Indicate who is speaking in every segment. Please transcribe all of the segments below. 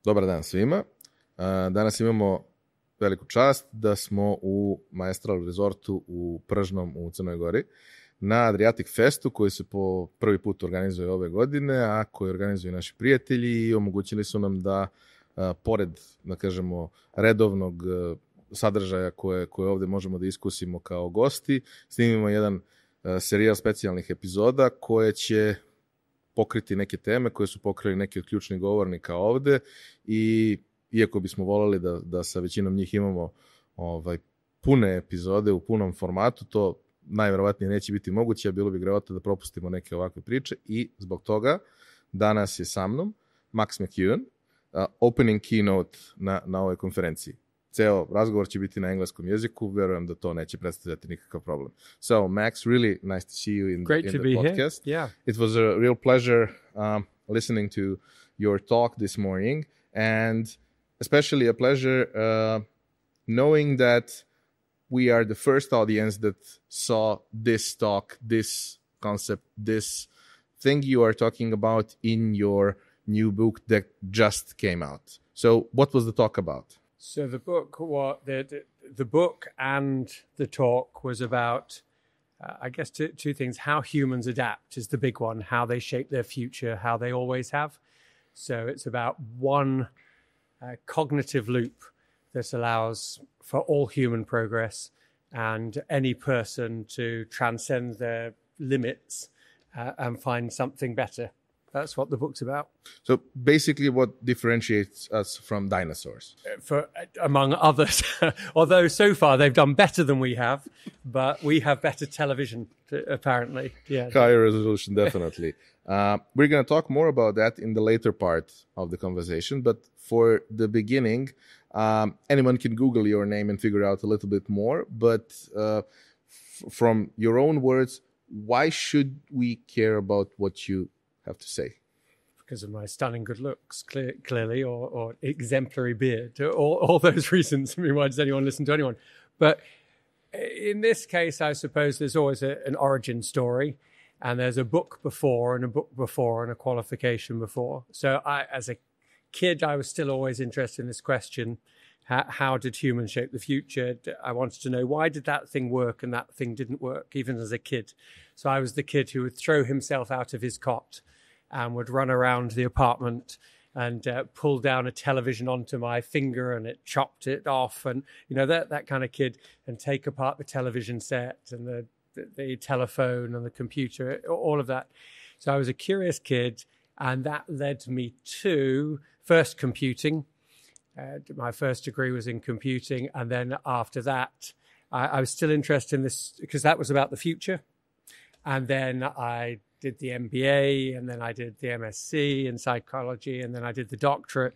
Speaker 1: Dobar dan svima. Danas imamo veliku čast da smo u Maestral Resortu u Pržnom u Crnoj Gori na Adriatic Festu koji se po prvi put organizuje ove godine, a koji organizuju naši prijatelji i omogućili su nam da pored, da kažemo, redovnog sadržaja koje ovdje možemo da iskusimo kao gosti, snimimo jedan serijal specijalnih epizoda koje će pokriti neke teme koje su pokrili neki od ključnih govornika ovde i iako bismo voleli da sa većinom njih imamo pune epizode u punom formatu, to najverovatnije neće biti moguće, a bilo bi greota da propustimo neke ovakve priče i zbog toga danas je sa mnom Max McKeown, opening keynote na ovoj konferenciji. Ceo razgovor će biti na engleskom jeziku, verujem da to neće predstavljati nikakav problem. So, Max, really nice to see you in the podcast.
Speaker 2: Here. Yeah.
Speaker 1: It was a real pleasure listening to your talk this morning, and especially a pleasure knowing that we are the first audience that saw this talk, this concept, this thing you are talking about in your new book that just came out. So, what was the talk about?
Speaker 2: So the book and the talk was about, I guess, two things. How humans adapt is the big one, how they shape their future, how they always have. So it's about one cognitive loop that allows for all human progress and any person to transcend their limits and find something better. That's what the book's about.
Speaker 1: So basically what differentiates us from dinosaurs?
Speaker 2: Among others. Although so far they've done better than we have, but we have better television, apparently. Yeah.
Speaker 1: Higher resolution, definitely. We're going to talk more about that in the later part of the conversation, but for the beginning, anyone can Google your name and figure out a little bit more, but from your own words, why should we care about what you have to say?
Speaker 2: Because of my stunning good looks, clearly, or exemplary beard, all those reasons. I mean, why does anyone listen to anyone? But in this case, I suppose there's always an origin story, and there's a book before, and a book before, and a qualification before. So as a kid, I was still always interested in this question. How did humans shape the future? I wanted to know, why did that thing work and that thing didn't work, even as a kid? So I was the kid who would throw himself out of his cot and would run around the apartment and pull down a television onto my finger and it chopped it off. And, that kind of kid, and take apart the television set and the telephone and the computer, all of that. So I was a curious kid, and that led me to first computing. My first degree was in computing. And then after that, I was still interested in this because that was about the future. And then I did the MBA, and then I did the MSc in psychology, and then I did the doctorate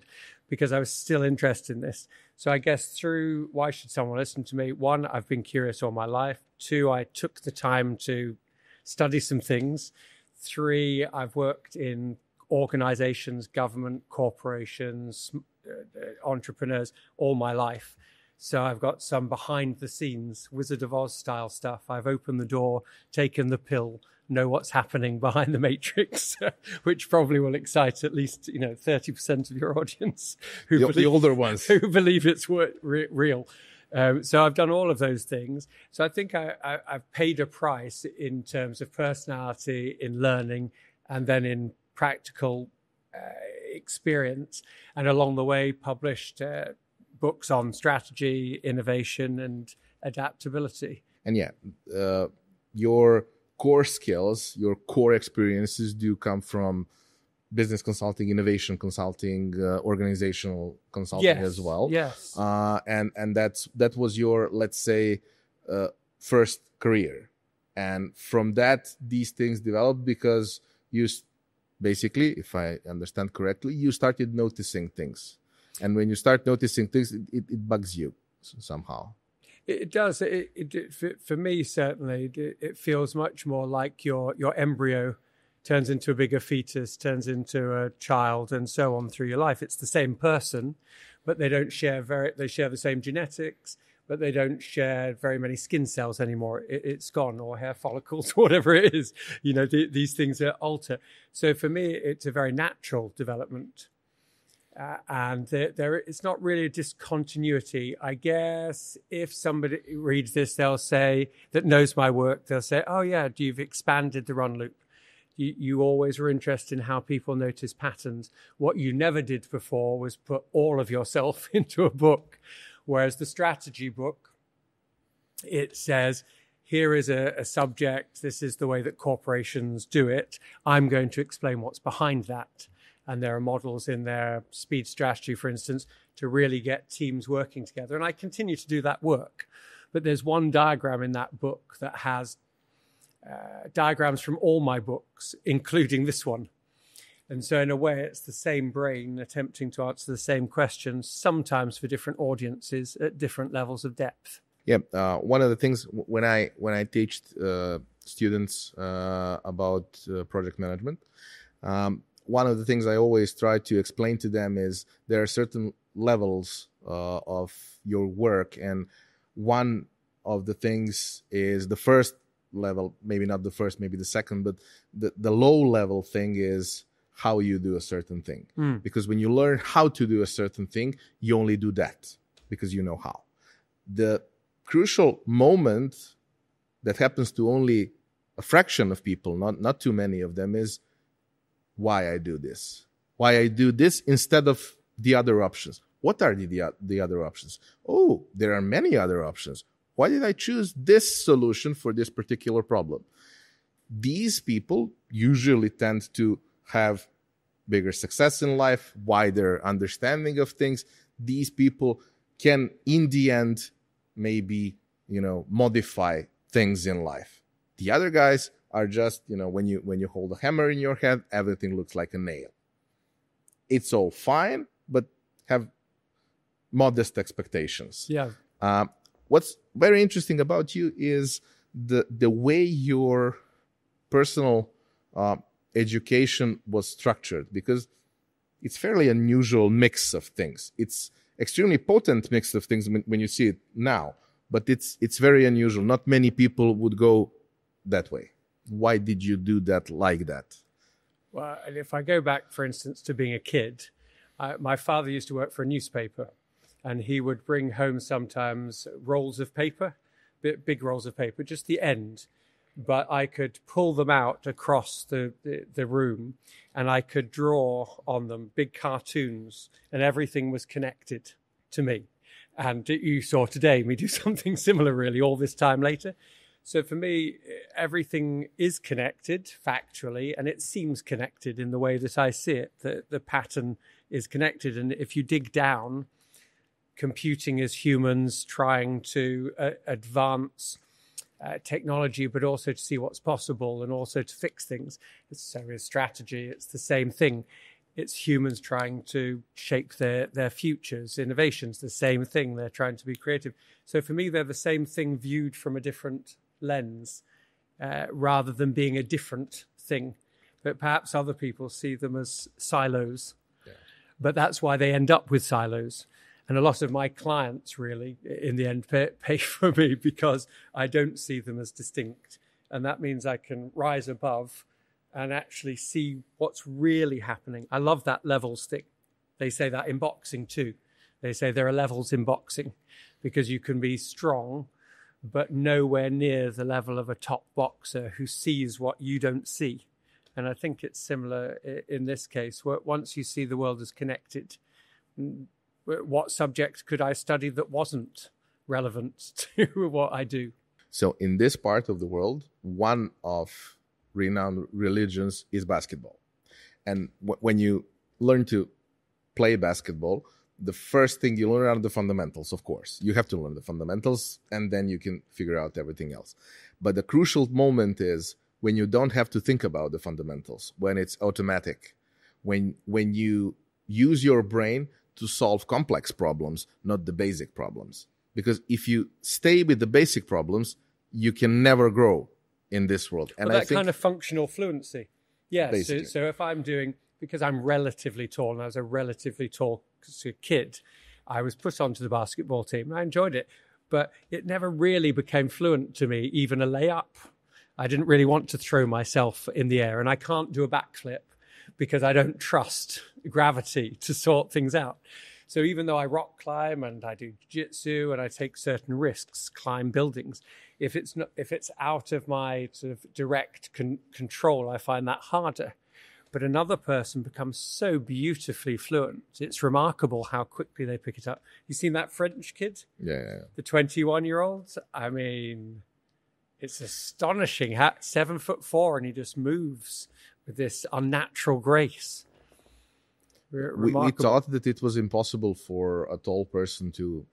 Speaker 2: because I was still interested in this. So I guess through why should someone listen to me? One, I've been curious all my life. Two, I took the time to study some things. Three, I've worked in organizations, government, corporations, entrepreneurs all my life. So I've got some behind the scenes, Wizard of Oz style stuff. I've opened the door, taken the pill, know what's happening behind the matrix, which probably will excite at least 30% of your audience
Speaker 1: the older ones
Speaker 2: who believe it's real. So I've done all of those things. So I think I've paid a price in terms of personality, in learning, and then in practical experience, and along the way published books on strategy, innovation, and adaptability.
Speaker 1: And your core skills, your core experiences do come from business consulting, innovation consulting, organizational consulting as well.
Speaker 2: Yes.
Speaker 1: And that was your, let's say, first career. And from that, these things developed because you basically, if I understand correctly, you started noticing things. And when you start noticing things, it bugs you somehow.
Speaker 2: It does. For me, certainly, it feels much more like your embryo turns into a bigger fetus, turns into a child, and so on through your life. It's the same person, but they don't share they share the same genetics, but they don't share very many skin cells anymore. It's gone, or hair follicles, whatever it is. These things are alter. So for me, it's a very natural development. And it's not really a discontinuity. I guess if somebody reads this, they'll say, that knows my work, they'll say, oh yeah, you've expanded the run loop. You always were interested in how people notice patterns. What you never did before was put all of yourself into a book. Whereas the strategy book, it says, here is a subject. This is the way that corporations do it. I'm going to explain what's behind that. And there are models in there, speed strategy, for instance, to really get teams working together. And I continue to do that work. But there's one diagram in that book that has diagrams from all my books, including this one. And so in a way, it's the same brain attempting to answer the same questions, sometimes for different audiences at different levels of depth.
Speaker 1: Yeah, one of the things when I teach students about project management, one of the things I always try to explain to them is there are certain levels of your work, and one of the things is the first level, maybe not the first, maybe the second, but the low level thing is how you do a certain thing. Because when you learn how to do a certain thing, you only do that because you know how. The crucial moment that happens to only a fraction of people, not too many of them, is why I do this. Why I do this instead of the other options. What are the other options? Oh, there are many other options. Why did I choose this solution for this particular problem? These people usually tend to have bigger success in life, wider understanding of things. These people can, in the end, maybe, modify things in life. The other guys are just, when you hold a hammer in your head, everything looks like a nail. It's all fine, but have modest expectations.
Speaker 2: Yeah.
Speaker 1: What's very interesting about you is the way your personal education was structured, because it's fairly unusual mix of things. It's extremely potent mix of things when you see it now, but it's very unusual. Not many people would go that way. Why did you do that like that?
Speaker 2: Well, and if I go back, for instance, to being a kid, my father used to work for a newspaper, and he would bring home sometimes rolls of paper, big rolls of paper, just the end. But I could pull them out across the room, and I could draw on them big cartoons, and everything was connected to me. And you saw today me do something similar, really, all this time later. So for me, everything is connected factually, and it seems connected in the way that I see it. The pattern is connected. And if you dig down, computing as humans trying to advance technology, but also to see what's possible and also to fix things. So is strategy, it's the same thing. It's humans trying to shape their futures, innovations, the same thing. They're trying to be creative. So for me, they're the same thing viewed from a different lens, rather than being a different thing. But perhaps other people see them as silos. Yeah. But that's why they end up with silos. And a lot of my clients really, in the end, pay for me because I don't see them as distinct. And that means I can rise above and actually see what's really happening. I love that levels thing. They say that in boxing too. They say there are levels in boxing because you can be strong, but nowhere near the level of a top boxer who sees what you don't see. And I think it's similar in this case, where once you see the world as connected, what subject could I study that wasn't relevant to what I do?
Speaker 1: So in this part of the world, one of renowned religions is basketball. And when you learn to play basketball, the first thing you learn are the fundamentals, of course. You have to learn the fundamentals, and then you can figure out everything else. But the crucial moment is when you don't have to think about the fundamentals, when it's automatic, when you use your brain to solve complex problems, not the basic problems. Because if you stay with the basic problems, you can never grow in this world. And
Speaker 2: well, that
Speaker 1: I think
Speaker 2: kind of functional fluency. Yeah,
Speaker 1: basically.
Speaker 2: So if I'm doing, because I'm relatively tall, and I was a relatively tall kid, I was put onto the basketball team. I enjoyed it, but it never really became fluent to me, even a layup. I didn't really want to throw myself in the air, and I can't do a backflip. because I don't trust gravity to sort things out. So even though I rock climb and I do jiu-jitsu and I take certain risks, climb buildings, if it's out of my sort of direct control, I find that harder. But another person becomes so beautifully fluent. It's remarkable how quickly they pick it up. You seen that French kid?
Speaker 1: Yeah.
Speaker 2: The 21-year-old? I mean, it's astonishing. 7'4", and he just moves with this unnatural grace.
Speaker 1: We thought that it was impossible for a tall person to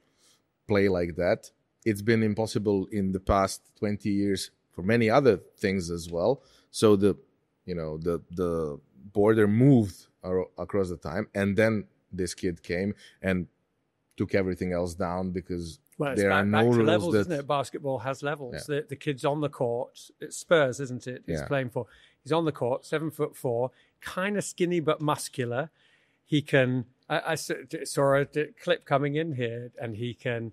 Speaker 1: play like that. It's been impossible in the past 20 years for many other things as well. So the border moved across the time, and then this kid came and took everything else down because there are no rules.
Speaker 2: Levels, isn't it? Basketball has levels. Yeah. The kid's on the court. It's Spurs, isn't it? He's playing for. He's on the court, 7'4", kind of skinny but muscular. He can. I saw a clip coming in here, and he can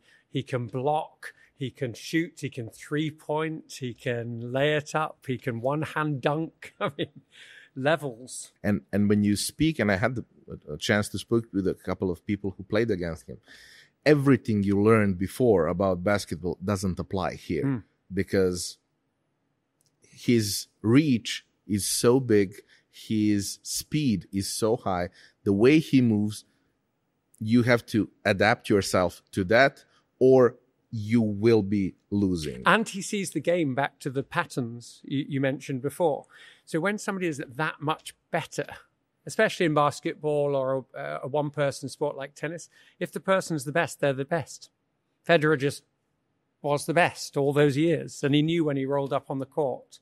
Speaker 2: block. He can shoot. He can 3-point. He can lay it up. He can one-hand dunk. I mean, levels.
Speaker 1: And when you speak, and I had a chance to speak with a couple of people who played against him, everything you learned before about basketball doesn't apply here because his reach is so big, his speed is so high, the way he moves, you have to adapt yourself to that or you will be losing.
Speaker 2: And he sees the game back to the patterns you mentioned before. So when somebody is that much better, especially in basketball or a one-person sport like tennis, if the person's the best, they're the best. Federer just was the best all those years, and he knew when he rolled up on the court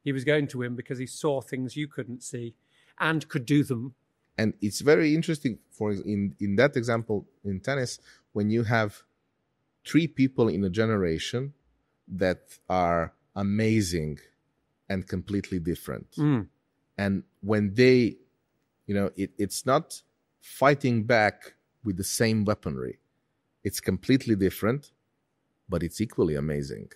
Speaker 2: he was going to win because he saw things you couldn't see and could do them.
Speaker 1: And it's very interesting, in that example in tennis, when you have 3 people in a generation that are amazing and completely different. And when they, it's not fighting back with the same weaponry. It's completely different, but it's equally amazing.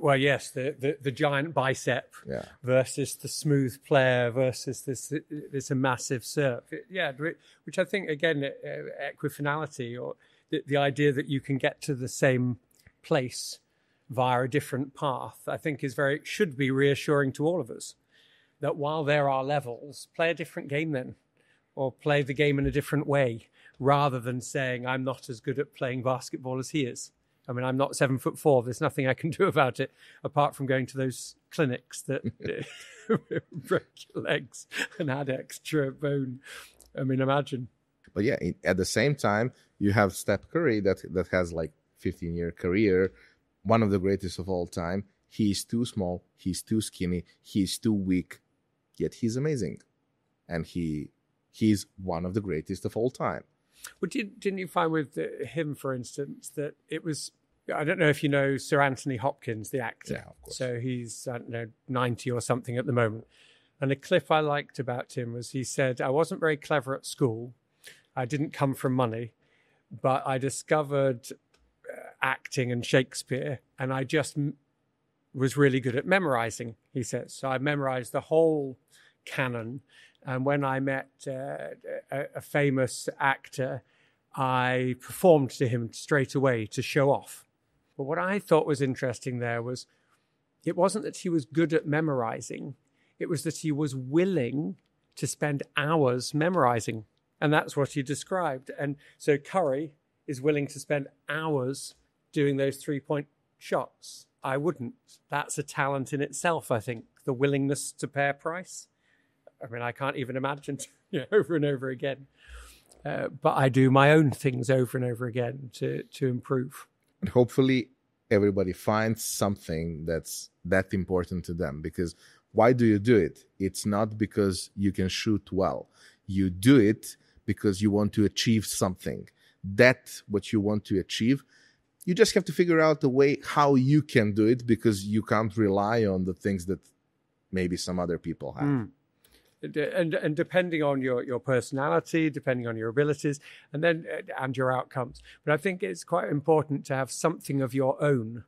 Speaker 2: Well, yes, the giant bicep versus the smooth player versus this a massive serve. Yeah, which I think, again, equifinality or the idea that you can get to the same place via a different path, I think should be reassuring to all of us. That while there are levels, play a different game then, or play the game in a different way, rather than saying, I'm not as good at playing basketball as he is. I mean, I'm not 7'4". There's nothing I can do about it apart from going to those clinics that break your legs and add extra bone. I mean, imagine.
Speaker 1: But yeah, at the same time, you have Steph Curry that has like 15-year career, one of the greatest of all time. He's too small. He's too skinny. He's too weak. Yet he's amazing. And he's one of the greatest of all time.
Speaker 2: Well, didn't you find with him, for instance, that it was, I don't know if you know Sir Anthony Hopkins, the actor.
Speaker 1: Yeah, of course.
Speaker 2: So he's, 90 or something at the moment. And a clip I liked about him was he said, I wasn't very clever at school. I didn't come from money, but I discovered acting and Shakespeare, and I just was really good at memorizing, he says. So I memorized the whole canon. And when I met a famous actor, I performed to him straight away to show off. But what I thought was interesting there was it wasn't that he was good at memorizing. It was that he was willing to spend hours memorizing. And that's what he described. And so Curry is willing to spend hours doing those 3-point shots. I wouldn't. That's a talent in itself, I think, the willingness to pay a price. I mean, I can't even imagine over and over again. But I do my own things over and over again to improve.
Speaker 1: And hopefully everybody finds something that's that important to them. Because why do you do it? It's not because you can shoot well. You do it because you want to achieve something. That's what you want to achieve. You just have to figure out a way how you can do it, because you can't rely on the things that maybe some other people have.
Speaker 2: And depending on your personality, depending on your abilities, and your outcomes. But I think it's quite important to have something of your own.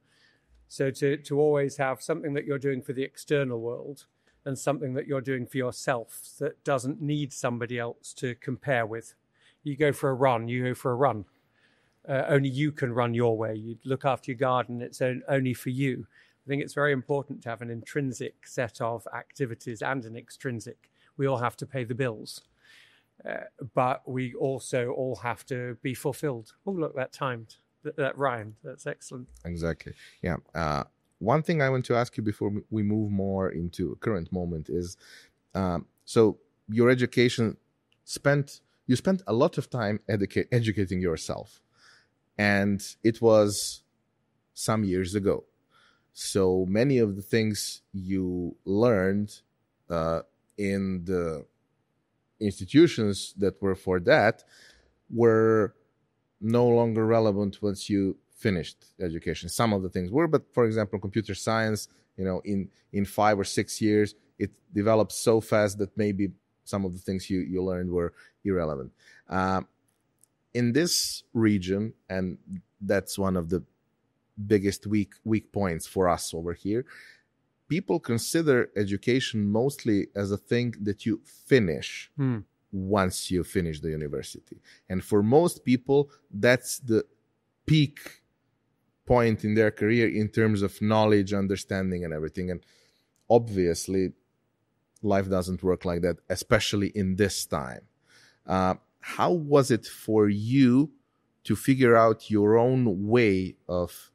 Speaker 2: So to always have something that you're doing for the external world and something that you're doing for yourself that doesn't need somebody else to compare with. You go for a run. Only you can run your way. You look after your garden. It's only for you. I think it's very important to have an intrinsic set of activities and an extrinsic. We all have to pay the bills, but we also all have to be fulfilled. Oh, look, that timed. That rhymed. That's excellent.
Speaker 1: Exactly. Yeah. One thing I want to ask you before we move more into a current moment is, so your education you spent a lot of time educating yourself, and it was some years ago. So many of the things you learned in the institutions that were for that were no longer relevant once you finished education. Some of the things were, but for example, computer science, in 5 or 6 years, it developed so fast that maybe some of the things you learned were irrelevant. In this region, and that's one of the biggest weak points for us over here, people consider education mostly as a thing that you finish once you finish the university. And for most people, that's the peak point in their career in terms of knowledge, understanding, and everything. And obviously, life doesn't work like that, especially in this time. How was it for you to figure out your own way of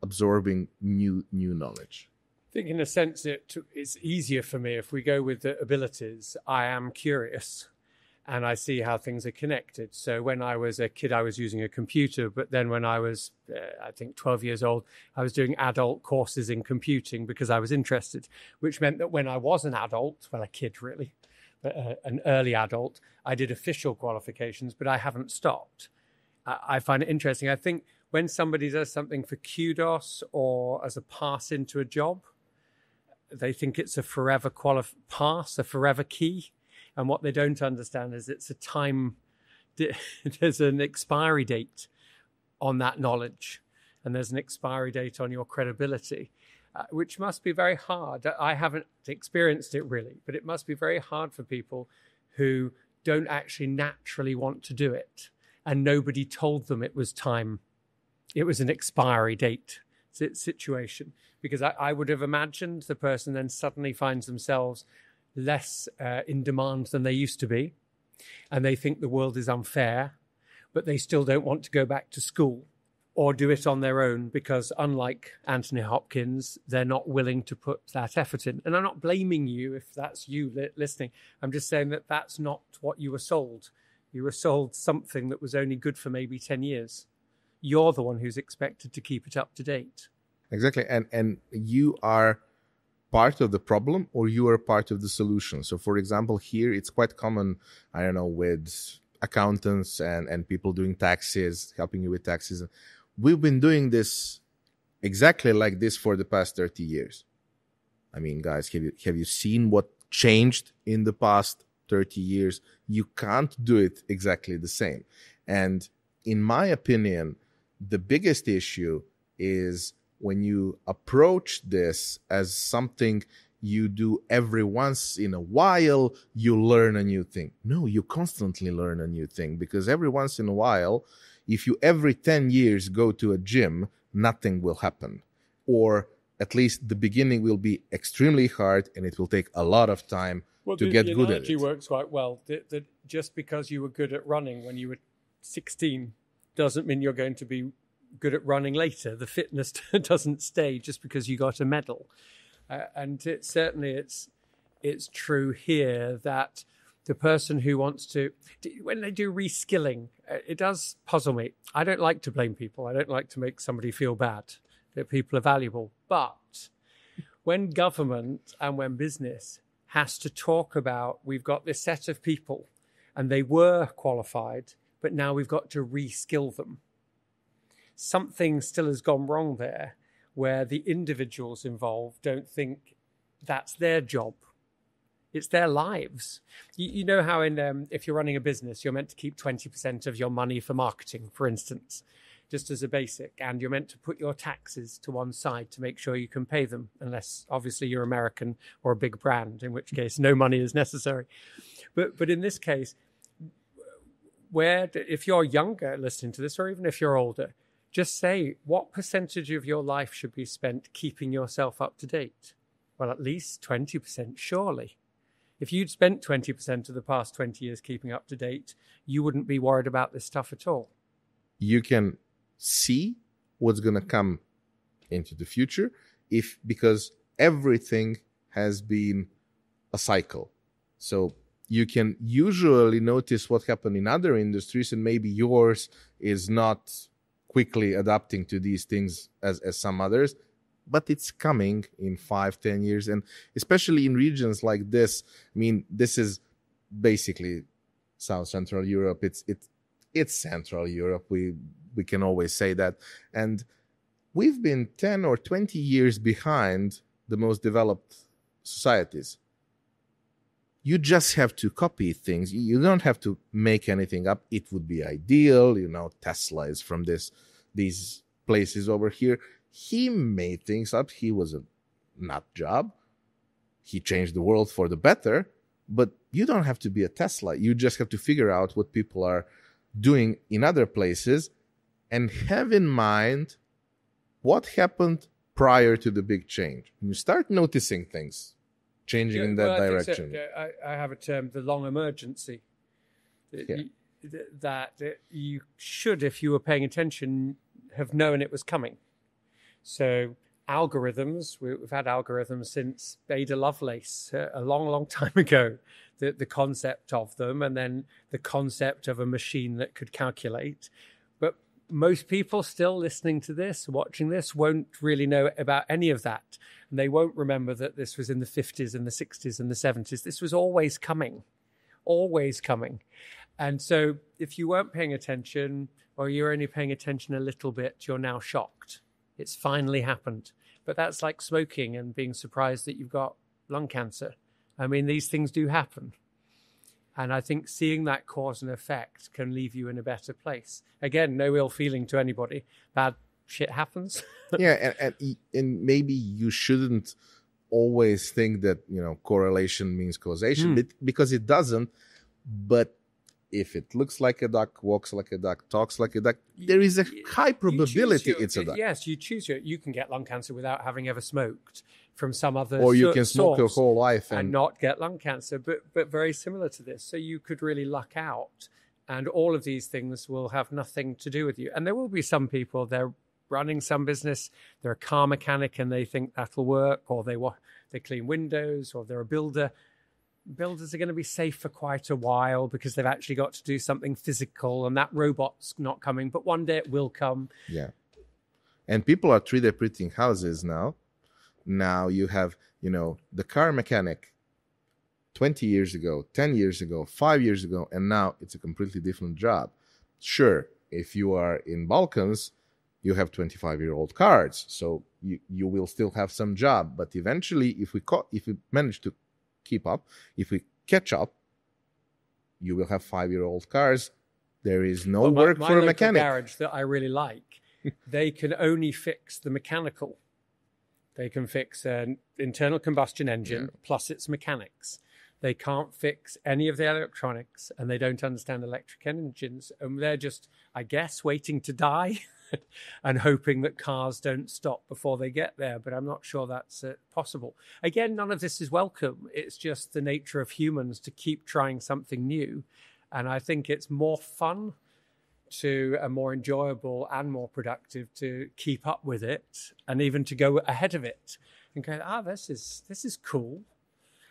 Speaker 1: absorbing new knowledge?
Speaker 2: I think in a sense it's easier for me if we go with the abilities. I am curious and I see how things are connected. So when I was a kid, I was using a computer, but then when I was, I think 12 years old, I was doing adult courses in computing because I was interested, which meant that when I was an adult, well, a kid really, but an early adult, I did official qualifications, but I haven't stopped. I find it interesting. I think when somebody does something for kudos or as a pass into a job, they think it's a forever pass, a forever key. And what they don't understand is it's a time, there's an expiry date on that knowledge. And there's an expiry date on your credibility, which must be very hard. I haven't experienced it really, but it must be very hard for people who don't actually naturally want to do it. And nobody told them it was time. It was an expiry date situation. Because I would have imagined the person then suddenly finds themselves less in demand than they used to be. And they think the world is unfair, but they still don't want to go back to school or do it on their own because unlike Anthony Hopkins, they're not willing to put that effort in. And I'm not blaming you if that's you listening. I'm just saying that that's not what you were sold. You were sold something that was only good for maybe 10 years. You're the one who's expected to keep it up to date.
Speaker 1: Exactly. And you are part of the problem or you are part of the solution. So, for example, here it's quite common, I don't know, with accountants and people doing taxes, helping you with taxes. We've been doing this exactly like this for the past 30 years. I mean, guys, have you seen what changed in the past 30 years? You can't do it exactly the same. And in my opinion, the biggest issue is when you approach this as something you do every once in a while, you learn a new thing. No, you constantly learn a new thing, because every once in a while, if you every 10 years go to a gym, nothing will happen. Or at least the beginning will be extremely hard and it will take a lot of time to get good at it.
Speaker 2: The analogy works quite well. That just because you were good at running when you were 16 doesn't mean you're going to be good at running later. The fitness doesn't stay just because you got a medal. And it's true here that the person who wants to, when they do reskilling, it does puzzle me. I don't like to blame people. I don't like to make somebody feel bad, that people are valuable. But when government and when business has to talk about, we've got this set of people and they were qualified, but now we've got to reskill them. Something still has gone wrong there, where the individuals involved don't think that's their job. It's their lives. You know how if you're running a business, you're meant to keep 20% of your money for marketing, for instance. just as a basic, and you're meant to put your taxes to one side to make sure you can pay them, unless obviously you're American or a big brand, in which case no money is necessary. But in this case, if you're younger listening to this, or even if you're older, just say, what percentage of your life should be spent keeping yourself up to date? Well, at least 20%, surely. If you'd spent 20% of the past 20 years keeping up to date, you wouldn't be worried about this stuff at all.
Speaker 1: You can see what's going to come into the future because everything has been a cycle. So you can usually notice what happened in other industries, and maybe yours is not quickly adapting to these things as some others, but it's coming in 5-10 years. And especially in regions like this, I mean, this is basically South Central Europe. It's Central Europe. We can always say that. And we've been 10 or 20 years behind the most developed societies. You just have to copy things. You don't have to make anything up. It would be ideal. Tesla is from these places over here. He made things up. He was a nut job. He changed the world for the better. But you don't have to be a Tesla. You just have to figure out what people are doing in other places and have in mind what happened prior to the big change. And you start noticing things changing in that direction.
Speaker 2: I have a term, the long emergency.
Speaker 1: Yeah.
Speaker 2: That you should, if you were paying attention, have known it was coming. So algorithms, we've had algorithms since Ada Lovelace a long, long time ago. The concept of them, and then the concept of a machine that could calculate. But most people still listening to this, watching this, won't really know about any of that. And they won't remember that this was in the 50s and the 60s and the 70s. This was always coming. And so if you weren't paying attention, or you're only paying attention a little bit, you're now shocked. It's finally happened. But that's like smoking and being surprised that you've got lung cancer. I mean, these things do happen. And I think seeing that cause and effect can leave you in a better place. Again, no ill feeling to anybody. Bad shit happens.
Speaker 1: Yeah, and maybe you shouldn't always think that, correlation means causation, because it doesn't. But if it looks like a duck, walks like a duck, talks like a duck, there is a high probability it's a duck.
Speaker 2: Yes, you can get lung cancer without having ever smoked from some other
Speaker 1: or you can smoke your whole life
Speaker 2: and not get lung cancer, but very similar to this. So you could really luck out, and all of these things will have nothing to do with you. And there will be some people, they're running some business, they're a car mechanic and they think that'll work, or they clean windows, or they're a builder. Builders are going to be safe for quite a while because they've actually got to do something physical, and that robot's not coming, but one day it will come.
Speaker 1: Yeah. And people are 3D printing houses now. Now you have, the car mechanic 20 years ago, 10 years ago, 5 years ago, and now it's a completely different job. Sure, if you are in Balkans, you have 25-year-old cars, so you will still have some job. But eventually, if we manage to keep up, if we catch up, you will have 5-year-old cars. There is no work for a mechanic.
Speaker 2: My garage that I really like, they can only fix the mechanical. They can fix an internal combustion engine plus its mechanics. They can't fix any of the electronics, and they don't understand electric engines. And they're just, I guess, waiting to die and hoping that cars don't stop before they get there. But I'm not sure that's possible. Again, none of this is welcome. It's just the nature of humans to keep trying something new. And I think it's more fun and more enjoyable and more productive to keep up with it, and even to go ahead of it and go, this is cool.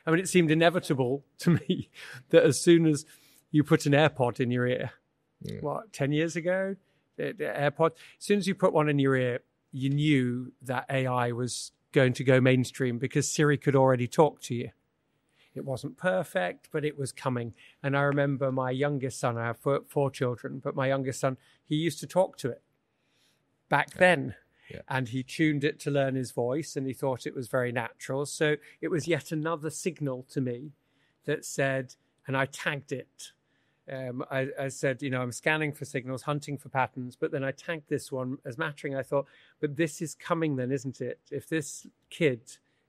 Speaker 2: I mean, it seemed inevitable to me that as soon as you put an AirPod in your ear, 10 years ago, the AirPod, as soon as you put one in your ear, you knew that AI was going to go mainstream because Siri could already talk to you. It wasn't perfect, but it was coming. And I remember my youngest son, I have four children, but my youngest son, he used to talk to it back then. Yeah. And he tuned it to learn his voice, and he thought it was very natural. So it was yet another signal to me that said, and I tagged it I said, I'm scanning for signals, hunting for patterns, but then I tagged this one as mattering. I thought, but this is coming then, isn't it? If this kid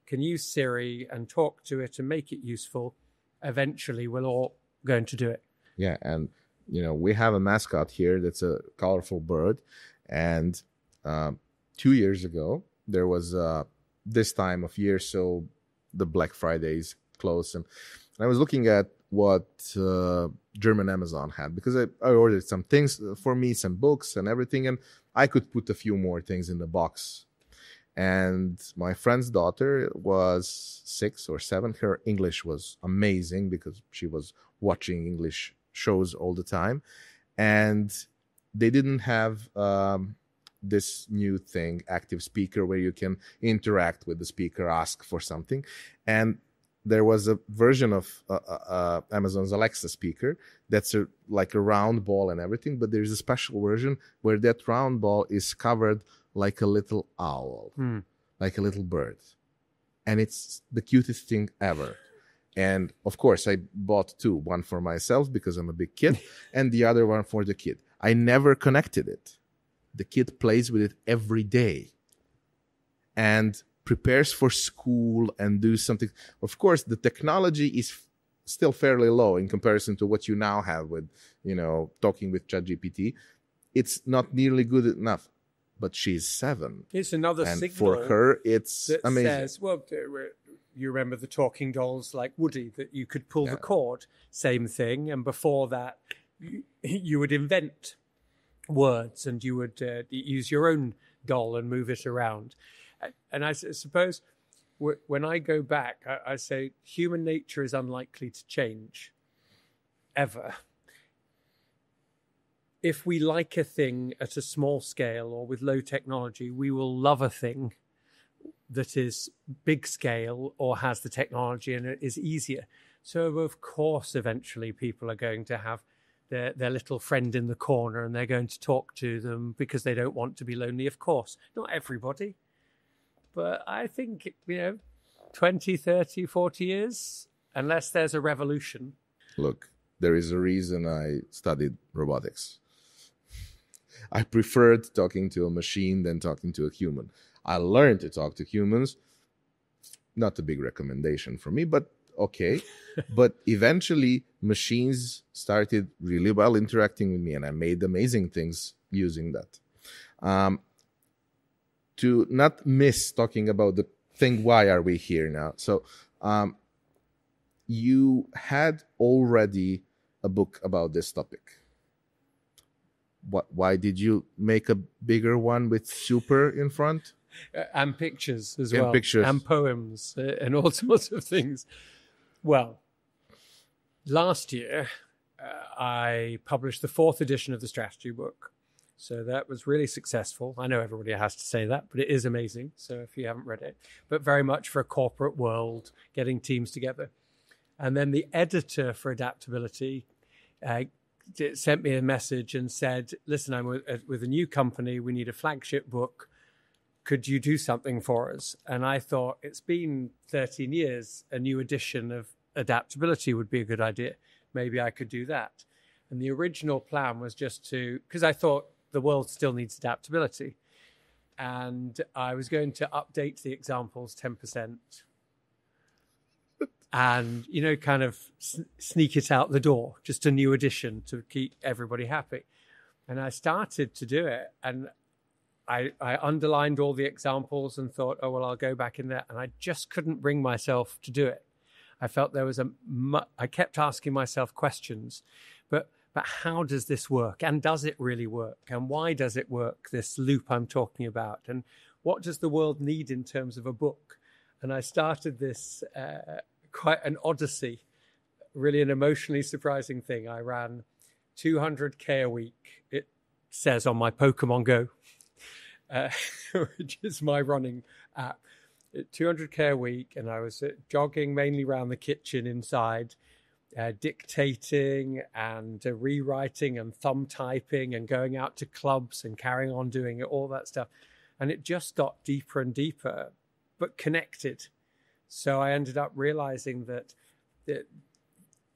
Speaker 2: can use Siri and talk to it and make it useful, eventually we're all going to do it.
Speaker 1: Yeah, and we have a mascot here that's a colorful bird, and 2 years ago there was this time of year, so the Black Fridays close, and I was looking at what German Amazon had, because I ordered some things for me, some books and everything, and I could put a few more things in the box. And my friend's daughter was 6 or 7. Her English was amazing because she was watching English shows all the time, and they didn't have this new thing, active speaker, where you can interact with the speaker, ask for something. And there was a version of Amazon's Alexa speaker that's like a round ball and everything, but there's a special version where that round ball is covered like a little owl, like a little bird. And it's the cutest thing ever. And of course, I bought 2, one for myself because I'm a big kid, and the other one for the kid. I never connected it. The kid plays with it every day and prepares for school and do something. Of course, the technology is still fairly low in comparison to what you now have with, talking with ChatGPT. It's not nearly good enough, but she's 7.
Speaker 2: It's another
Speaker 1: and
Speaker 2: signal
Speaker 1: for her, it's amazing.
Speaker 2: Says, you remember the talking dolls like Woody, that you could pull the cord, same thing. And before that, you would invent words and you would use your own doll and move it around. And I suppose when I go back, I say human nature is unlikely to change ever. If we like a thing at a small scale or with low technology, we will love a thing that is big scale or has the technology and it is easier. So, of course, eventually people are going to have their little friend in the corner and they're going to talk to them because they don't want to be lonely. Of course, not everybody. But I think, 20, 30, 40 years, unless there's a revolution.
Speaker 1: Look, there is a reason I studied robotics. I preferred talking to a machine than talking to a human. I learned to talk to humans. Not a big recommendation for me, but okay. But eventually, machines started really well interacting with me, and I made amazing things using that. To not miss talking about the thing, why are we here now? So you had already a book about this topic. Why did you make a bigger one with super in front?
Speaker 2: And pictures as
Speaker 1: and
Speaker 2: well.
Speaker 1: Pictures.
Speaker 2: And poems and all sorts of things. Well, last year I published the 4th edition of the strategy book. So that was really successful. I know everybody has to say that, but it is amazing. So if you haven't read it, but very much for a corporate world, getting teams together. And then the editor for Adaptability sent me a message and said, listen, I'm with a new company. We need a flagship book. Could you do something for us? And I thought, it's been 13 years. A new edition of Adaptability would be a good idea. Maybe I could do that. And the original plan was just because I thought, the world still needs adaptability. And I was going to update the examples 10% and, kind of sneak it out the door, just a new edition to keep everybody happy. And I started to do it. And I underlined all the examples and thought, oh, well, I'll go back in there. And I just couldn't bring myself to do it. I felt there was I kept asking myself questions, but how does this work? And does it really work? And why does it work, this loop I'm talking about? And what does the world need in terms of a book? And I started this quite an odyssey, really an emotionally surprising thing. I ran 200K a week, it says on my Pokemon Go, which is my running app. 200K a week, and I was jogging mainly around the kitchen inside, dictating and rewriting and thumb typing and going out to clubs and carrying on doing it, all that stuff. And it just got deeper and deeper, but connected. So I ended up realizing that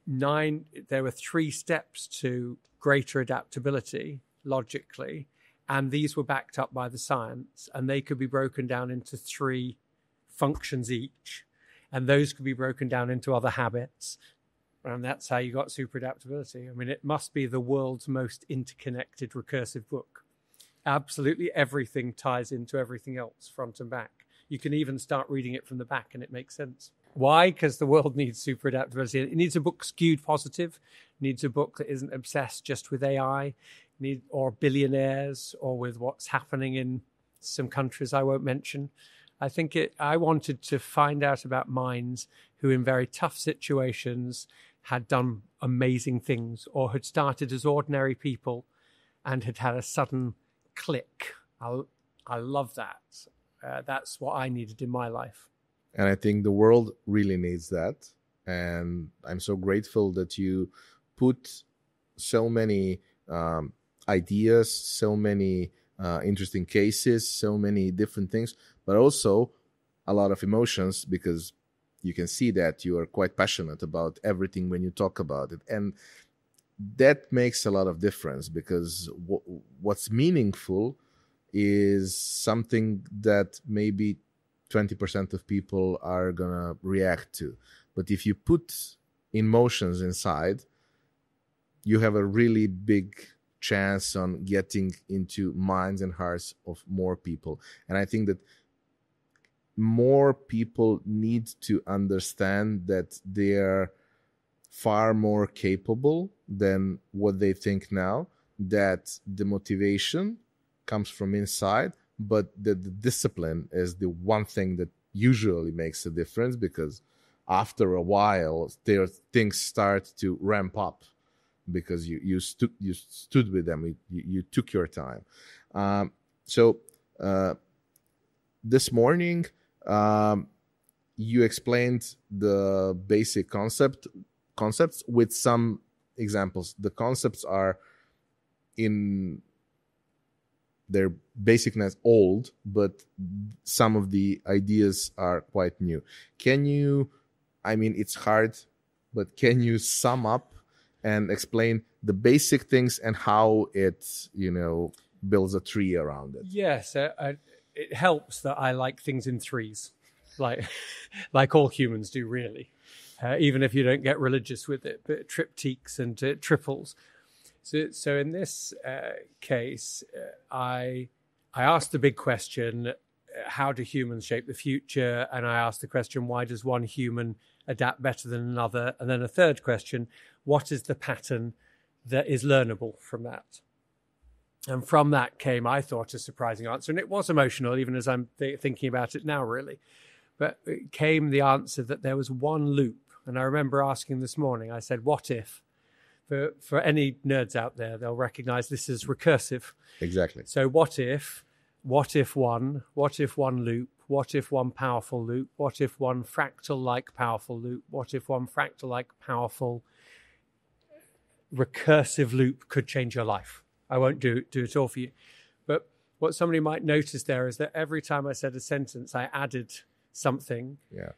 Speaker 2: there were 3 steps to greater adaptability logically, and these were backed up by the science, and they could be broken down into 3 functions each, and those could be broken down into other habits, and that's how you got super adaptability. I mean, it must be the world's most interconnected recursive book. Absolutely everything ties into everything else, front and back. You can even start reading it from the back and it makes sense. Why? Because the world needs super adaptability. It needs a book skewed positive. It needs a book that isn't obsessed just with AI or billionaires or with what's happening in some countries I won't mention. I wanted to find out about minds who in very tough situations had done amazing things or had started as ordinary people and had had a sudden click. I love that. That's what I needed in my life.
Speaker 1: And I think the world really needs that. And I'm so grateful that you put so many ideas, so many interesting cases, so many different things, but also a lot of emotions, because you can see that you are quite passionate about everything when you talk about it. And that makes a lot of difference, because what's meaningful is something that maybe 20% of people are going to react to. But if you put emotions inside, you have a really big chance on getting into minds and hearts of more people. And I think that more people need to understand that they're far more capable than what they think now, that the motivation comes from inside, but that the discipline is the one thing that usually makes a difference, because after a while things start to ramp up because you stood with them, you took your time. So this morning you explained the basic concepts with some examples. The concepts are in their basicness old, but some of the ideas are quite new. It's hard, but can you sum up and explain the basic things and how it, builds a tree around it?
Speaker 2: Yes, it helps that I like things in threes, like all humans do, really. Even if you don't get religious with it, but triptychs and triples. So in this case, I asked the big question, how do humans shape the future? And I asked the question, why does one human adapt better than another? And then a third question, what is the pattern that is learnable from that? And from that came, I thought, a surprising answer. And it was emotional, even as I'm thinking about it now, really. But it came the answer that there was one loop. And I remember asking this morning, I said, what if? For any nerds out there, they'll recognize this is recursive.
Speaker 1: Exactly.
Speaker 2: So what if one loop, what if one powerful loop, what if one fractal-like powerful loop, what if one fractal-like powerful recursive loop could change your life? I won't do it all for you. But what somebody might notice there is that every time I said a sentence, I added something.
Speaker 1: Yeah.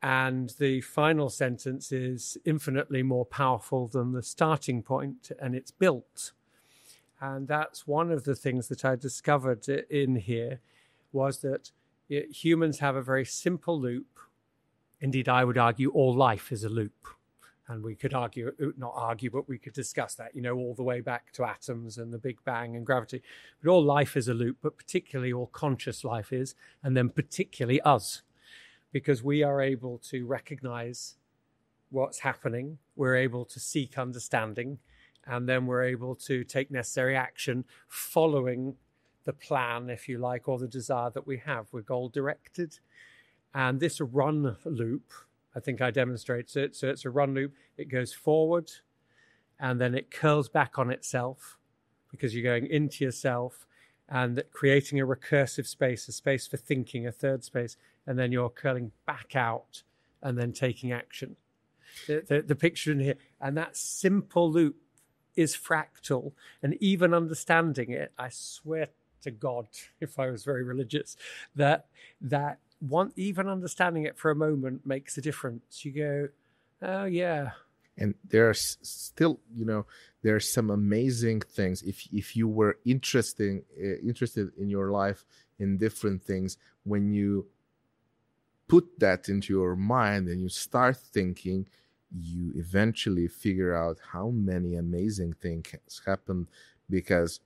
Speaker 2: And the final sentence is infinitely more powerful than the starting point, and it's built. And that's one of the things that I discovered in here, was that humans have a very simple loop. Indeed, I would argue all life is a loop. And we could but we could discuss that, all the way back to atoms and the Big Bang and gravity. But all life is a loop, but particularly all conscious life is, and then particularly us. Because we are able to recognize what's happening, we're able to seek understanding, and then we're able to take necessary action following the plan, if you like, or the desire that we have. We're goal-directed. And this run loop, I think I demonstrated it. So it's a run loop. It goes forward, and then it curls back on itself, because you're going into yourself and creating a recursive space, a space for thinking, a third space, and then you're curling back out and then taking action. The picture in here, and that simple loop is fractal, and even understanding it, I swear to God, if I was very religious, that even understanding it for a moment makes a difference. You go, oh yeah,
Speaker 1: And there are still, there are some amazing things. If you were interested in your life in different things, when you put that into your mind and you start thinking, you eventually figure out how many amazing things happened because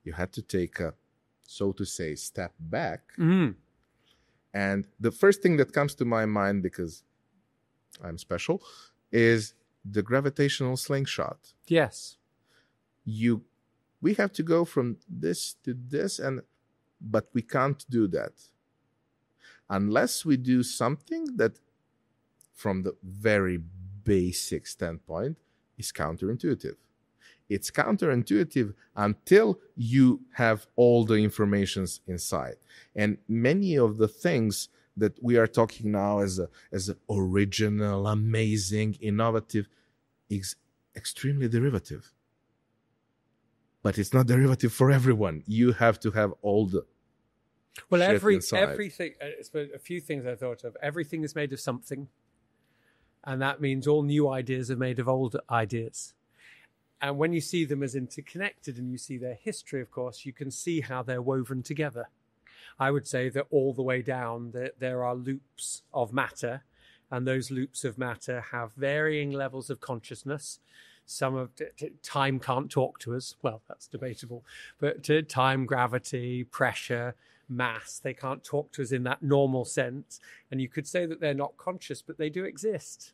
Speaker 1: you had to take a, so to say, step back.
Speaker 2: Mm.
Speaker 1: And the first thing that comes to my mind, because I'm special, is the gravitational slingshot.
Speaker 2: Yes.
Speaker 1: We have to go from this to this, but we can't do that unless we do something that, from the very basic standpoint, is counterintuitive. It's counterintuitive until you have all the informations inside. And many of the things that we are talking now as a original, amazing, innovative, is extremely derivative. But it's not derivative for everyone. You have to have all the
Speaker 2: everything. A few things I thought of. Everything is made of something, and that means all new ideas are made of old ideas. And when you see them as interconnected and you see their history, of course, you can see how they're woven together. I would say that all the way down, there are loops of matter, and those loops of matter have varying levels of consciousness. Some of time can't talk to us. Well, that's debatable. But time, gravity, pressure, mass, they can't talk to us in that normal sense. And you could say that they're not conscious, but they do exist.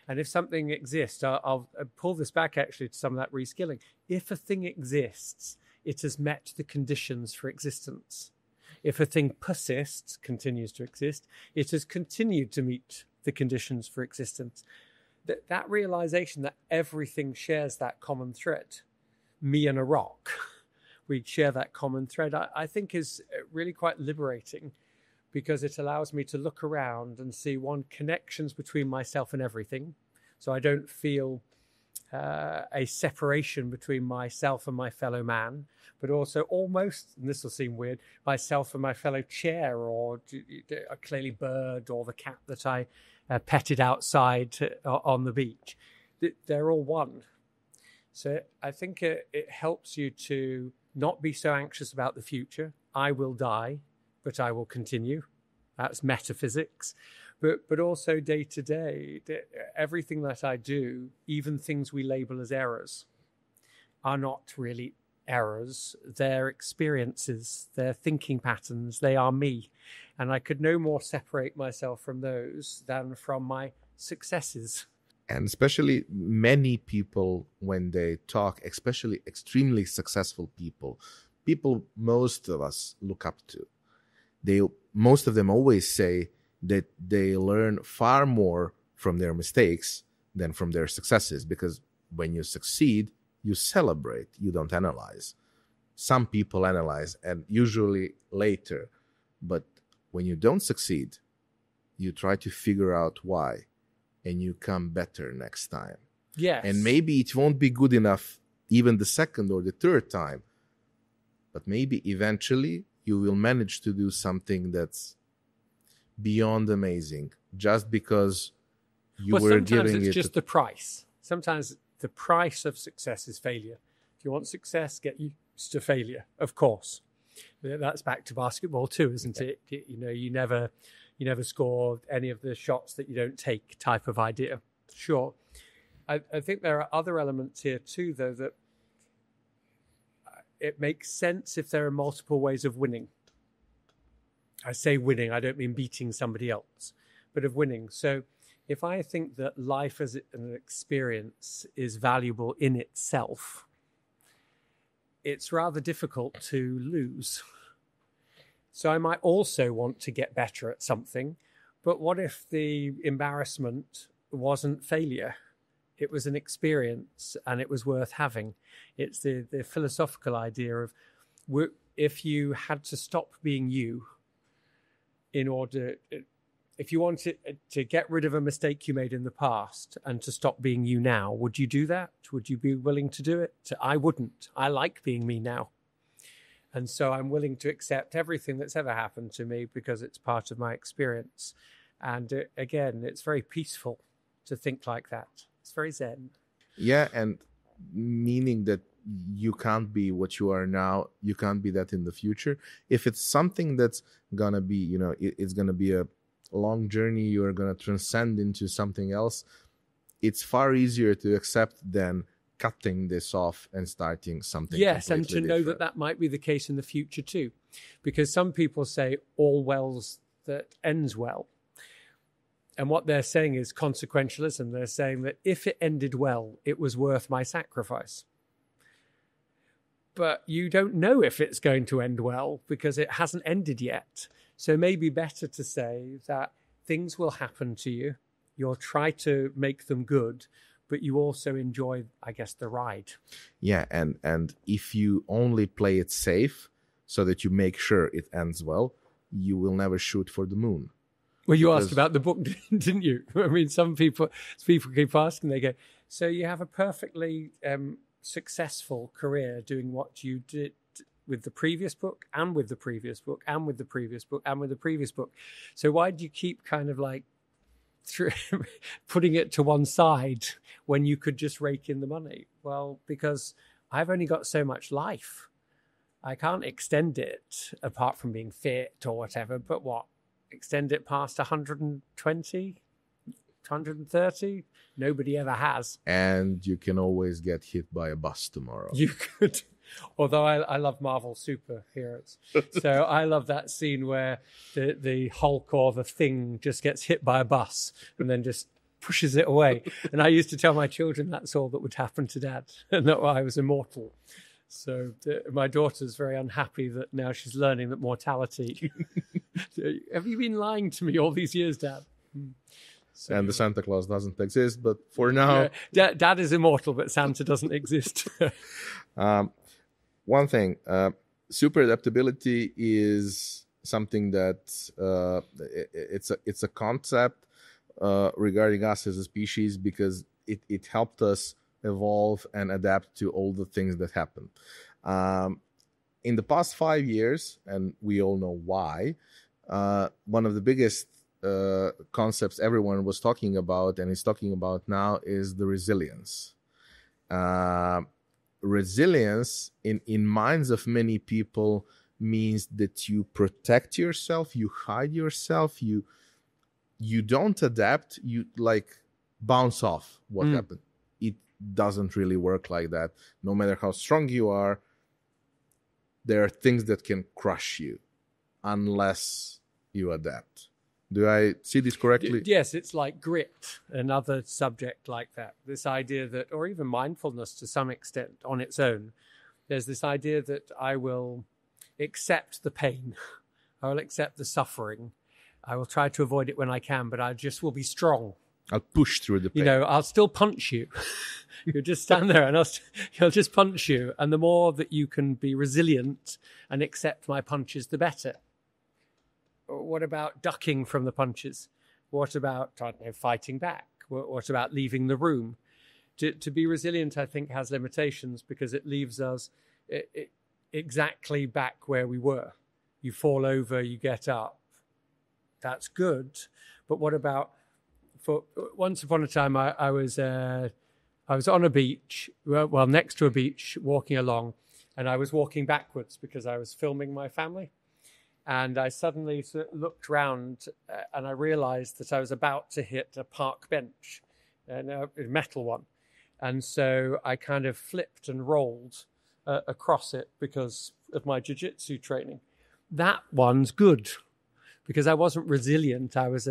Speaker 2: And if something exists, I'll pull this back actually to some of that reskilling. If a thing exists, it has met the conditions for existence. If a thing persists, continues to exist, it has continued to meet the conditions for existence. That realization that everything shares that common thread, me and a rock, we share that common thread, I think is really quite liberating, because it allows me to look around and see, one, connections between myself and everything. So I don't feel a separation between myself and my fellow man, but also almost, and this will seem weird, myself and my fellow chair, or a clearly bird, or the cat that I petted outside on the beach. They're all one. So I think it helps you to not be so anxious about the future. I will die, but I will continue. That's metaphysics. But also day to day, everything that I do, even things we label as errors, are not really errors. They're experiences, they're thinking patterns, they are me. And I could no more separate myself from those than from my successes.
Speaker 1: And especially many people, when they talk, especially extremely successful people most of us look up to, most of them always say that they learn far more from their mistakes than from their successes, because when you succeed, you celebrate, you don't analyze. Some people analyze, and usually later, but when you don't succeed, you try to figure out why, and you come better next time.
Speaker 2: Yes.
Speaker 1: And maybe it won't be good enough even the second or the third time, but maybe eventually you will manage to do something that's beyond amazing, just because you were giving it.
Speaker 2: Sometimes it's just the price. Sometimes the price of success is failure. If you want success, get used to failure, of course. That's back to basketball too, isn't it? You never score any of the shots that you don't take type of idea. Sure. I think there are other elements here too, though, that it makes sense if there are multiple ways of winning. I say winning, I don't mean beating somebody else, but of winning. So if I think that life as an experience is valuable in itself, it's rather difficult to lose. So I might also want to get better at something, but what if the embarrassment wasn't failure? It was an experience and it was worth having. It's the philosophical idea of, if you had to stop being you in order, if you wanted to get rid of a mistake you made in the past and to stop being you now, would you do that? Would you be willing to do it? I wouldn't. I like being me now. And so I'm willing to accept everything that's ever happened to me because it's part of my experience. And again, it's very peaceful to think like that. It's very zen.
Speaker 1: Yeah, and meaning that you can't be what you are now, you can't be that in the future. If it's something that's gonna be, you know, it's gonna be a long journey, you're gonna transcend into something else, it's far easier to accept than cutting this off and starting something.
Speaker 2: Yes, and to know
Speaker 1: different.
Speaker 2: that might be the case in the future too. Because some people say all wells that ends well. And what they're saying is consequentialism. They're saying that if it ended well, it was worth my sacrifice. But you don't know if it's going to end well because it hasn't ended yet. So maybe better to say that things will happen to you. You'll try to make them good, but you also enjoy, I guess, the ride.
Speaker 1: Yeah, and if you only play it safe so that you make sure it ends well, you will never shoot for the moon.
Speaker 2: Well, you asked about the book, didn't you? I mean, some people keep asking, they go, so you have a perfectly successful career doing what you did with the previous book and with the previous book and with the previous book and with the previous book. So why do you keep kind of like putting it to one side when you could just rake in the money? Well, because I've only got so much life. I can't extend it apart from being fit or whatever, but what? Extend it past 120, 130? Nobody ever has.
Speaker 1: And you can always get hit by a bus tomorrow.
Speaker 2: You could. Although I love Marvel superheroes. So I love that scene where the Hulk or the Thing just gets hit by a bus and then just pushes it away. And I used to tell my children that's all that would happen to Dad and that I was immortal. So my daughter's very unhappy that now she's learning that mortality. Have you been lying to me all these years, Dad? So,
Speaker 1: and the Santa Claus doesn't exist, but for now...
Speaker 2: Dad is immortal, but Santa doesn't exist.
Speaker 1: One thing, super adaptability is something that it's a concept regarding us as a species because it helped us evolve and adapt to all the things that happen. In the past 5 years, and we all know why, one of the biggest concepts everyone was talking about and is talking about now is the resilience. Resilience in minds of many people means that you protect yourself, you hide yourself, you don't adapt, you like bounce off what happened. It doesn't really work like that. No matter how strong you are, there are things that can crush you unless you adapt. Do I see this correctly?
Speaker 2: Yes, it's like grit, another subject like that. This idea that, or even mindfulness to some extent on its own, there's this idea that I will accept the pain, I will accept the suffering, I will try to avoid it when I can, but I just will be strong.
Speaker 1: I'll push through the pain.
Speaker 2: You know, I'll still punch you. You'll just stand there and I'll just punch you. And the more that you can be resilient and accept my punches, the better. What about ducking from the punches? What about, I don't know, fighting back? What about leaving the room? To be resilient, I think, has limitations because it leaves us exactly back where we were. You fall over, you get up. That's good. But what about, once upon a time, I was on a beach, well, next to a beach, walking along, and I was walking backwards because I was filming my family. And I suddenly looked round and I realized that I was about to hit a park bench, a metal one. And so I kind of flipped and rolled across it because of my jiu-jitsu training. That one's good because I wasn't resilient. I was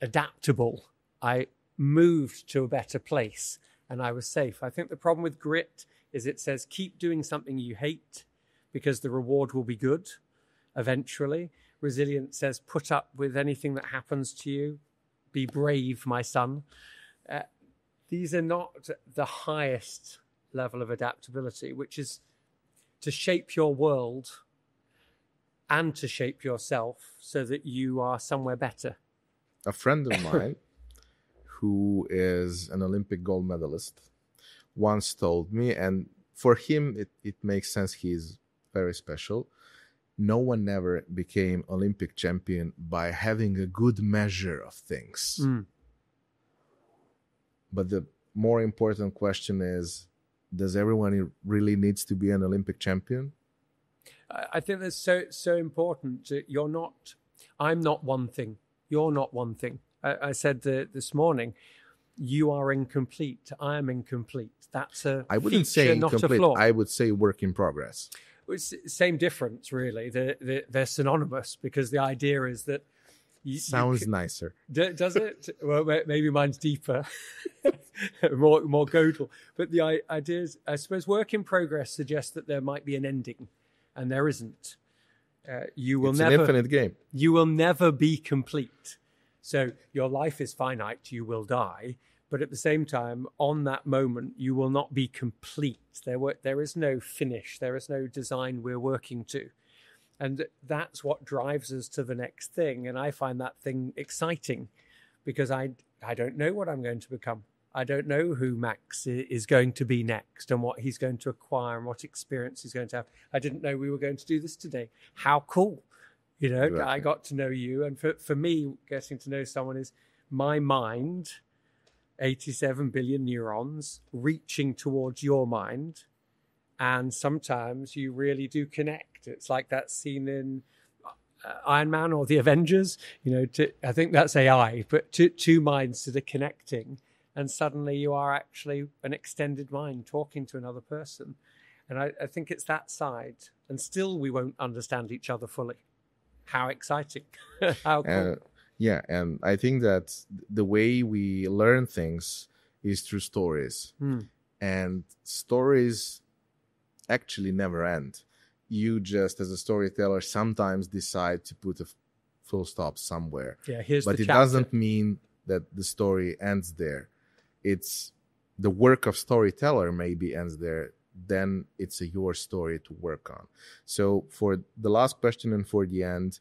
Speaker 2: adaptable. I moved to a better place and I was safe. I think the problem with grit is it says keep doing something you hate because the reward will be good. Eventually, resilience says put up with anything that happens to you. Be brave, my son. These are not the highest level of adaptability, which is to shape your world and to shape yourself so that you are somewhere better.
Speaker 1: A friend of mine who is an Olympic gold medalist once told me, and for him it makes sense, he's very special. No one ever became Olympic champion by having a good measure of things. But the more important question is, does everyone really needs to be an Olympic champion?
Speaker 2: I think that's so important. I'm not one thing. You're not one thing. I said this morning, you are incomplete. I am incomplete. That's
Speaker 1: I wouldn't say
Speaker 2: not
Speaker 1: incomplete.
Speaker 2: a flaw.
Speaker 1: I would say work in progress.
Speaker 2: It's same difference, really. They're synonymous, because the idea is that
Speaker 1: Sounds nicer.
Speaker 2: Does it? Well, maybe mine's deeper, more godal. But the idea is, I suppose, work in progress suggests that there might be an ending, and there isn't. It's an
Speaker 1: infinite game.
Speaker 2: You will never be complete. So your life is finite. You will die, but at the same time, on that moment, you will not be complete. There is no finish. There is no design we're working to. And that's what drives us to the next thing. And I find that thing exciting, because I don't know what I'm going to become. I don't know who Max is going to be next, and what he's going to acquire, and what experience he's going to have. I didn't know we were going to do this today. How cool. Exactly. I got to know you. And for me, getting to know someone is my mind, 87 billion neurons, reaching towards your mind. And sometimes you really do connect. It's like that scene in Iron Man or the Avengers. I think that's AI, but two minds that are connecting. And suddenly you are actually an extended mind talking to another person. And I think it's that side. And still we won't understand each other fully. How exciting. How cool.
Speaker 1: Yeah, and I think that the way we learn things is through stories. And stories actually never end. You just, as a storyteller, sometimes decide to put a full stop somewhere.
Speaker 2: Yeah,
Speaker 1: but it doesn't mean that the story ends there. It's the work of storyteller maybe ends there. Then it's your story to work on. So for the last question and for the end,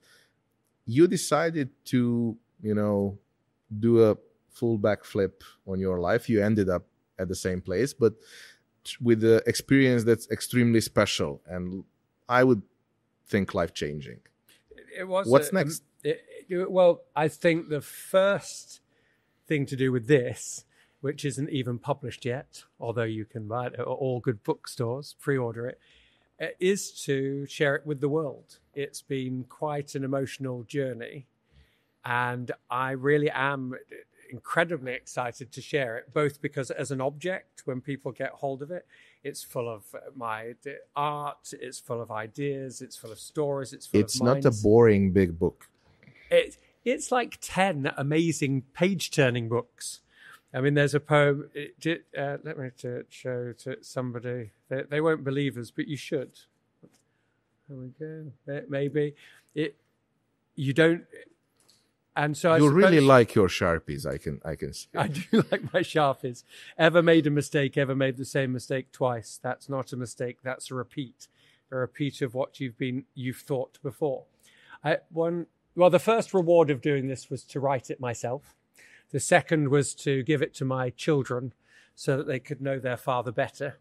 Speaker 1: you decided to, do a full backflip on your life. You ended up at the same place, but with the experience that's extremely special, and I would think life-changing.
Speaker 2: It was.
Speaker 1: What's next?
Speaker 2: Well, I think the first thing to do with this, which isn't even published yet, although you can buy it at all good bookstores, pre-order it, is to share it with the world. It's been quite an emotional journey, and I really am incredibly excited to share it, both because as an object, when people get hold of it, it's full of my art, it's full of ideas, it's full of stories, it's full of minds.
Speaker 1: It's not a boring big book.
Speaker 2: It's like 10 amazing page-turning books. I mean, there's a poem. Let me show to somebody. They won't believe us, but you should. There we go. Maybe you don't. And so
Speaker 1: you really like your Sharpies. I can see.
Speaker 2: I do like my Sharpies. Ever made a mistake? Ever made the same mistake twice? That's not a mistake. That's a repeat of what you've thought before. The first reward of doing this was to write it myself. The second was to give it to my children so that they could know their father better,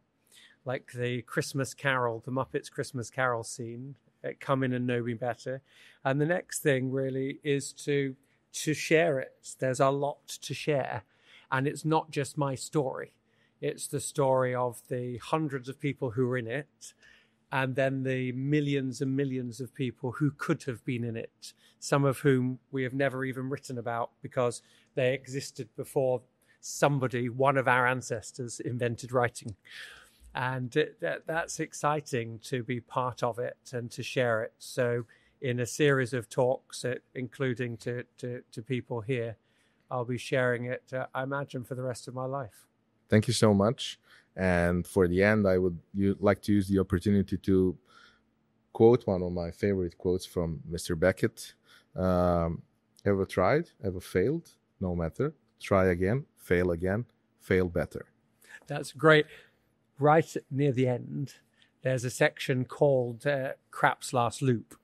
Speaker 2: like the Christmas Carol, the Muppets Christmas Carol scene, come in and know me better. And the next thing really is to share it. There's a lot to share. And it's not just my story. It's the story of the hundreds of people who are in it, and then the millions and millions of people who could have been in it, some of whom we have never even written about because they existed before one of our ancestors, invented writing. And that's exciting to be part of it and to share it. So in a series of talks, including to people here, I'll be sharing it, I imagine, for the rest of my life.
Speaker 1: Thank you so much. And for the end, I would like to use the opportunity to quote one of my favorite quotes from Mr. Beckett. Ever tried, ever failed? No matter. Try again, fail better.
Speaker 2: That's great. Right near the end, there's a section called Crap's Last Loop.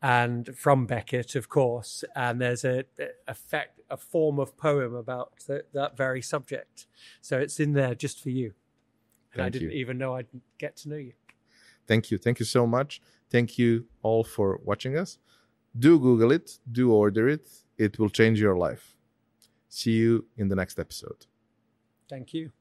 Speaker 2: And from Beckett, of course, and there's a form of poem about that very subject. So it's in there just for you. And I didn't even know I'd get to know you.
Speaker 1: Thank you. Thank you so much. Thank you all for watching us. Do Google it. Do order it. It will change your life. See you in the next episode.
Speaker 2: Thank you.